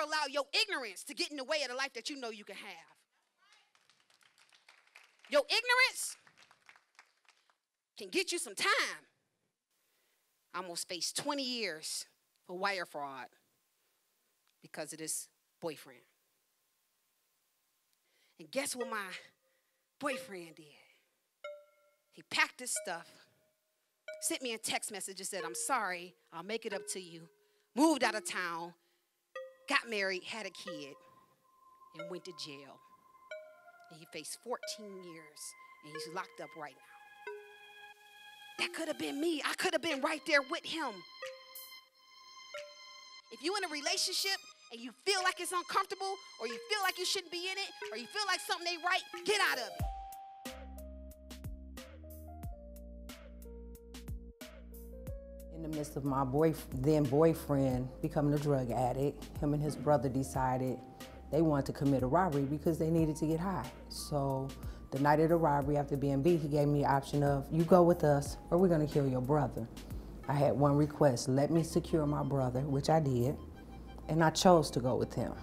allow your ignorance to get in the way of the life that you know you can have. Your ignorance can get you some time. I almost faced 20 years for wire fraud because of this boyfriend. And guess what my boyfriend did? He packed his stuff, sent me a text message and said, I'm sorry, I'll make it up to you. Moved out of town, got married, had a kid, and went to jail. And he faced 14 years, and he's locked up right now. That could have been me. I could have been right there with him. If you're in a relationship and you feel like it's uncomfortable, or you feel like you shouldn't be in it, or you feel like something ain't right, get out of it. In the midst of my then boyfriend becoming a drug addict, him and his brother decided they wanted to commit a robbery because they needed to get high. So the night of the robbery after being beat, he gave me the option of, you go with us or we're gonna kill your brother. I had one request, let me secure my brother, which I did, and I chose to go with him.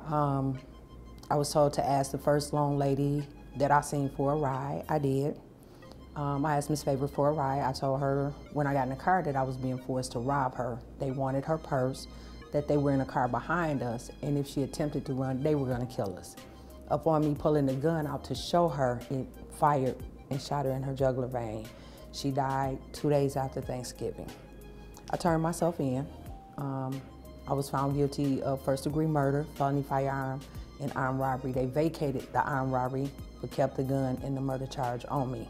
I was told to ask the first loan lady that I seen for a ride. I did. I asked Miss Favor for a ride. I told her when I got in the car that I was being forced to rob her. They wanted her purse, that they were in a car behind us, and if she attempted to run, they were gonna kill us. Upon me pulling the gun out to show her, it fired and shot her in her jugular vein. She died 2 days after Thanksgiving. I turned myself in. I was found guilty of first-degree murder, felony firearm, and armed robbery. They vacated the armed robbery, but kept the gun and the murder charge on me.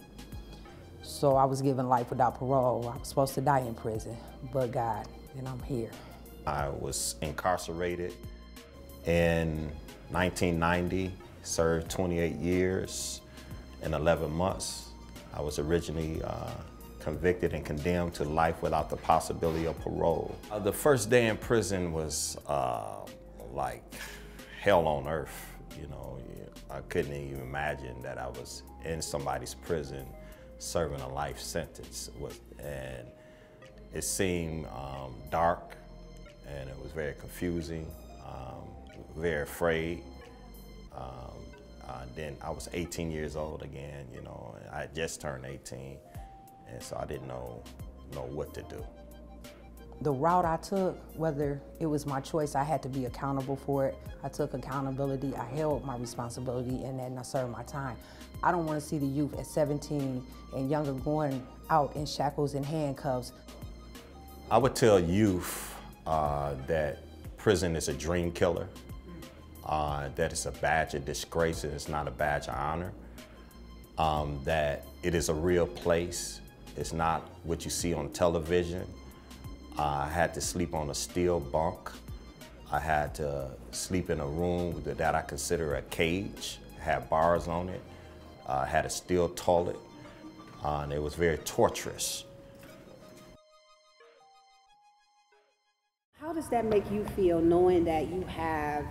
So I was given life without parole. I was supposed to die in prison, but God, and I'm here. I was incarcerated in 1990, served 28 years and 11 months. I was originally convicted and condemned to life without the possibility of parole. The first day in prison was like hell on earth. You know, I couldn't even imagine that I was in somebody's prison serving a life sentence. And it seemed dark, and it was very confusing, very afraid. Then I was 18 years old again, you know, I had just turned 18, and so I didn't know what to do. The route I took, whether it was my choice, I had to be accountable for it. I took accountability, I held my responsibility, and then I served my time. I don't want to see the youth at 17 and younger going out in shackles and handcuffs. I would tell youth that prison is a dream killer, that it's a badge of disgrace and it's not a badge of honor, that it is a real place. It's not what you see on television. I had to sleep on a steel bunk. I had to sleep in a room that I consider a cage, had bars on it, had a steel toilet, and it was very torturous. How does that make you feel knowing that you have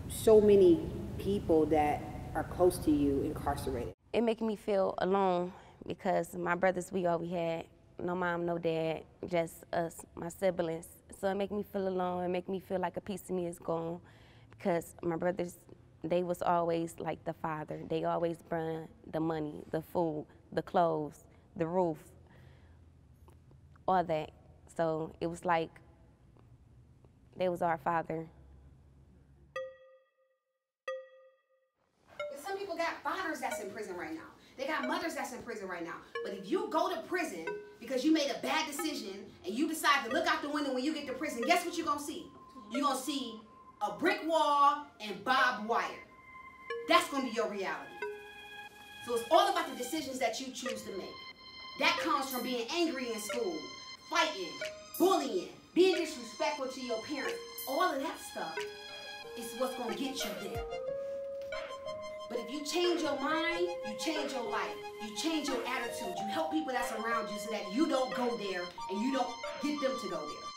so many people that are close to you incarcerated? It makes me feel alone because my brothers, we all we had. No mom, no dad, just us, my siblings. So it make me feel alone. It make me feel like a piece of me is gone because my brothers, they was always like the father. They always bring the money, the food, the clothes, the roof, all that. So it was like they was our father. Some people got fathers that's in prison right now. They got mothers that's in prison right now. But if you go to prison because you made a bad decision and you decide to look out the window when you get to prison, guess what you're gonna see? You're gonna see a brick wall and barbed wire. That's gonna be your reality. So it's all about the decisions that you choose to make. That comes from being angry in school, fighting, bullying, being disrespectful to your parents. All of that stuff is what's gonna get you there. But if you change your mind, you change your life, you change your attitude, you help people that's around you so that you don't go there and you don't get them to go there.